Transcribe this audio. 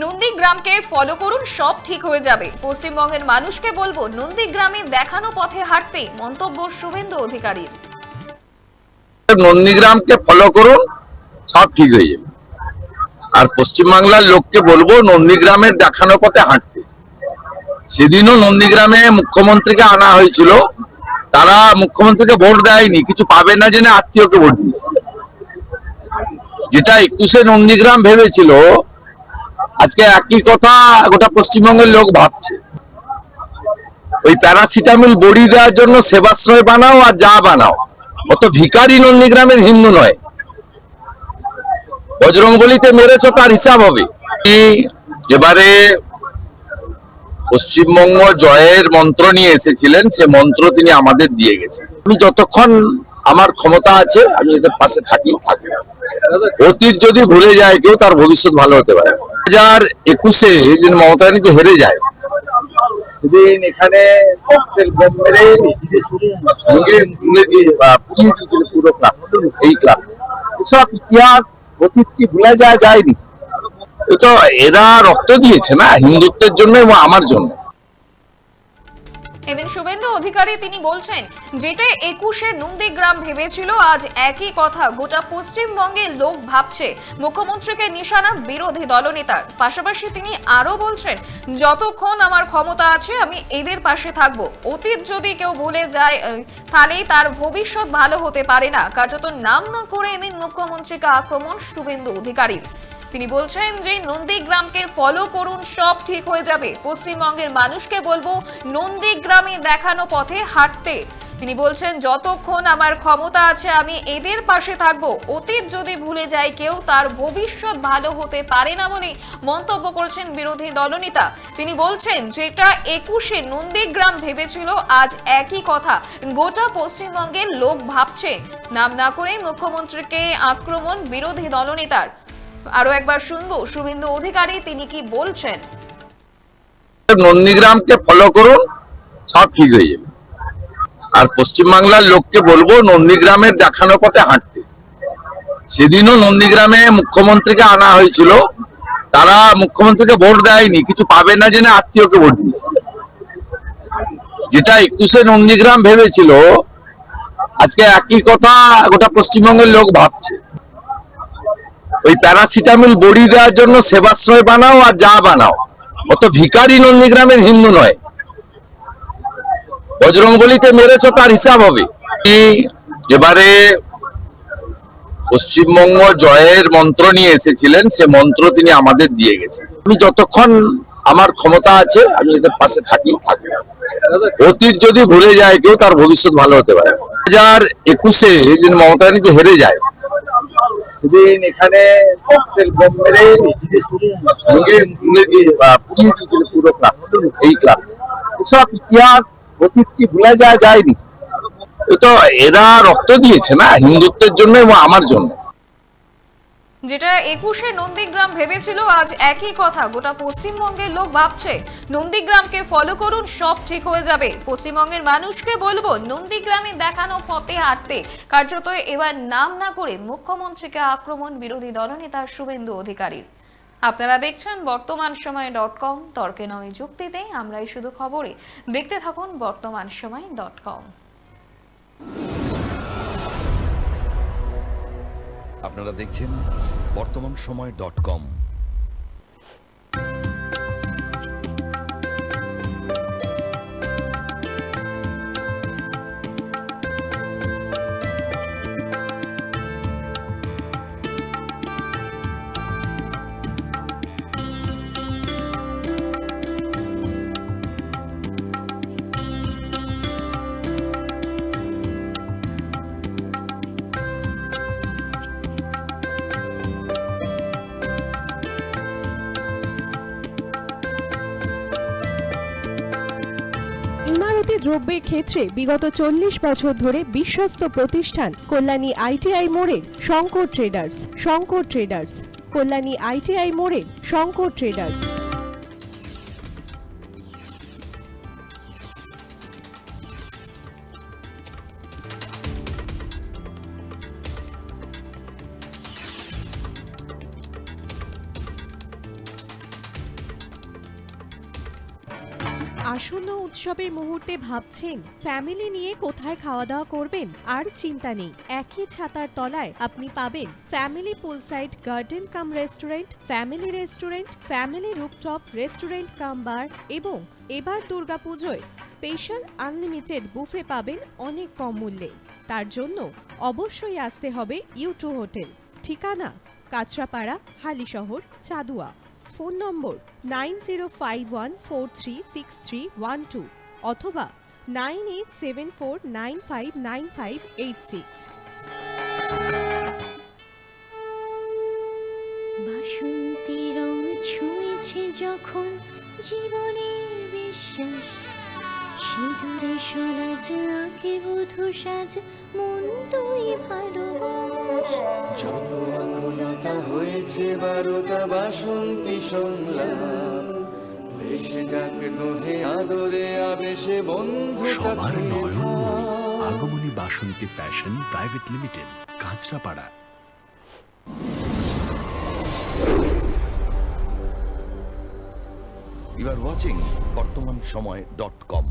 নন্দীগ্রামকে follow করুন, সব ঠিক হয়ে যাবে। পশ্চিমবঙ্গের মানুষকে বলবো নন্দীগ্রামে দেখানো পথে হাঁটতে, মন্তব্য শুভেন্দু অধিকারীর। নন্দীগ্রামকে ফলো করুন, সব ঠিক হয়ে যাবে। আর পশ্চিমবাংলার লোককে বলবো নন্দীগ্রামের দেখানো পথে হাঁটতে। সেদিনও নন্দীগ্রামে মুখ্যমন্ত্রীকে আনা হয়েছিল, তারা মুখ্যমন্ত্রীকে ভোট দেয়নি, কিছু পাবে না জেনে আত্মীয়কে ভোট দিয়েছে। যেটা 21-এ নন্দীগ্রাম ভেবেছিল, আজকে একই কথা গোটা পশ্চিমবঙ্গের লোক ভাবছে। ওই প্যারাসিটামল বড়ি দেওয়ার জন্য সেবাশ্রয় বানাও আর যা বানাও, অত ভিখারি নন্দীগ্রামের হিন্দু নয়। বজরংবলিতে মেরেছ, তার হিসাব হবে। এবারে পশ্চিমবঙ্গ জয়ের মন্ত্র নিয়ে এসেছিলেন, সে মন্ত্র তিনি আমাদের দিয়ে গেছেন। আমি যতক্ষণ আমার ক্ষমতা আছে আমি এদের পাশে থাকি। অতীত যদি ভুলে যায় কেউ, তার ভবিষ্যৎ ভালো হতে পারে। 2021-এ যেদিন মমতা ব্যানার্জি হেরে যায়, সেদিন এখানে পুরো ক্লাব, এই ক্লাব, এসব ইতিহাস অতীত কি ভুলে যায়নি। তো এরা রক্ত দিয়েছে না হিন্দুত্বের জন্য এবং আমার জন্য। এদিন শুভেন্দু অধিকারী তিনি বলছেন, যেটা 21-এর নন্দীগ্রাম ভেবেছিল, আজ একই কথা গোটা পশ্চিমবঙ্গের লোক ভাবছে। মুখ্যমন্ত্রীকে নিশানা বিরোধী দলনেতার। পাশাপাশি তিনি আরো বলছেন, যতক্ষণ আমার ক্ষমতা আছে আমি এদের পাশে থাকবো। অতীত যদি কেউ ভুলে যায় তাহলেই তার ভবিষ্যৎ ভালো হতে পারে না। কার্যত নাম না করে এদিন মুখ্যমন্ত্রীকে আক্রমণ শুভেন্দু অধিকারীর। তিনি বলছেন যে নন্দীগ্রামকে ফলো করুন, সব ঠিক হয়ে যাবে। পশ্চিমবঙ্গের মানুষকে বলবো নন্দীগ্রামে দেখানো পথে হাঁটতে। তিনি বলছেন, যতক্ষণ আমার ক্ষমতা আছে আমি এদের পাশে থাকবো। অতীত যদি ভুলে যায় কেউ, তার ভবিষ্যৎ ভালো হতে পারে না বলে মন্তব্য করেছেন বিরোধী দলনেতা। তিনি বলছেন, যেটা 21-এ নন্দীগ্রাম ভেবেছিল, আজ একই কথা গোটা পশ্চিমবঙ্গের লোক ভাবছে। নাম না করে মুখ্যমন্ত্রীকে আক্রমণ বিরোধী দলনেতার। আরো একবার শুনবো শুভেন্দু অধিকারী তিনি কি বলছেন। নন্দীগ্রামকে ফলো করুন, সব ঠিক হয়ে যাবে। আর পশ্চিমবাংলার লোককে বলবো নন্দীগ্রামের দেখানো পথে হাঁটতে। সেদিনও নন্দীগ্রামে মুখ্যমন্ত্রীকে আনা হয়েছিল, তারা মুখ্যমন্ত্রীকে ভোট দেয়নি, কিছু পাবে না জেনে আত্মীয়কে ভোট দিয়েছে। যেটা 21-এ নন্দীগ্রাম ভেবেছিল, আজকে একই কথা গোটা পশ্চিমবঙ্গের লোক ভাবছে। ওই প্যারাসিটামল বড়ি দেওয়ার জন্য সেবাশ্রয় বানাও আর যা বানাও, অত ভিখারি নন্দীগ্রামের হিন্দু নয়। বজরংবলিতে মেরেছ, তার হিসাব হবে। এবারে পশ্চিমবঙ্গ জয়ের মন্ত্র নিয়ে এসেছিলেন, সে মন্ত্র তিনি আমাদের দিয়ে গেছেন। আমি যতক্ষণ আমার ক্ষমতা আছে আমি এদের পাশে থাকি। অতীত যদি ভুলে যায় কেউ, তার ভবিষ্যৎ ভালো হতে পারে। 2021-এ যেদিন মমতা ব্যানার্জি হেরে যায়, সেদিন এখানে পুরো ক্লাব, এই ক্লাব, এসব ইতিহাস অতীত কি ভুলে যায়নি। তো এরা রক্ত দিয়েছে না হিন্দুত্বের জন্য এবং আমার জন্য। যেটা 21-এ নন্দীগ্রাম ভেবেছিল, আজ একই কথা গোটা পশ্চিমবঙ্গের লোক ভাবছে। নন্দীগ্রামকে ফলো করুন, সব ঠিক হয়ে যাবে। পশ্চিমবঙ্গের মানুষকে বলবো নন্দীগ্রামে দেখানো পথে হাঁটতে। কার্যত এবার নাম না করে মুখ্যমন্ত্রীকে আক্রমণ বিরোধী দলনেতা শুভেন্দু অধিকারীর। আপনারা দেখছেন বর্তমান সময় .com, তর্কে নয় যুক্তিতে, আমরাই শুধু খবরে। দেখতে থাকুন বর্তমান সময় .com। আপনারা দেখছেন বর্তমান সময় .com। ইমারতি দ্রব্যের ক্ষেত্রে বিগত 40 বছর ধরে বিশ্বস্ত প্রতিষ্ঠান কল্যাণী ITI মোড়ের শঙ্কর ট্রেডার্স। কল্যাণী ITI মোড়ের শঙ্কর ট্রেডার্স। আসন্ন উৎসবের মুহূর্তে ভাবছেন ফ্যামিলি নিয়ে কোথায় খাওয়া দাওয়া করবেন? আর চিন্তা নেই, একই ছাতার তলায় আপনি পাবেন family poolside garden cum restaurant, family rooftop restaurant cum bar এবং এবার দুর্গাপুজোয় স্পেশাল আনলিমিটেড বুফে পাবেন অনেক কম মূল্যে। তার জন্য অবশ্যই আসতে হবে U2 হোটেল। ঠিকানা কাঁচরাপাড়া, হালিশহর, চাদুয়া। ফোন নম্বর 9051436312 অথবা 9874959586। বাসন্তী রং ছুঁয়েছে যখন জীবনের বিশ্বাস, সিঁদুরে সরাজ আঁকে বধূ সাজ, মন তুই ভালোবাস। যত আকুলতা হয়েছে বারোটা বাসন্তী সংলাপ, ভেসে যাক দোহে আদরে আবেশে বন্ধু সবার Nayanmoni Agamani Basanti fashion private limited, Kanchrapara. You are watching BortomanSomoy.com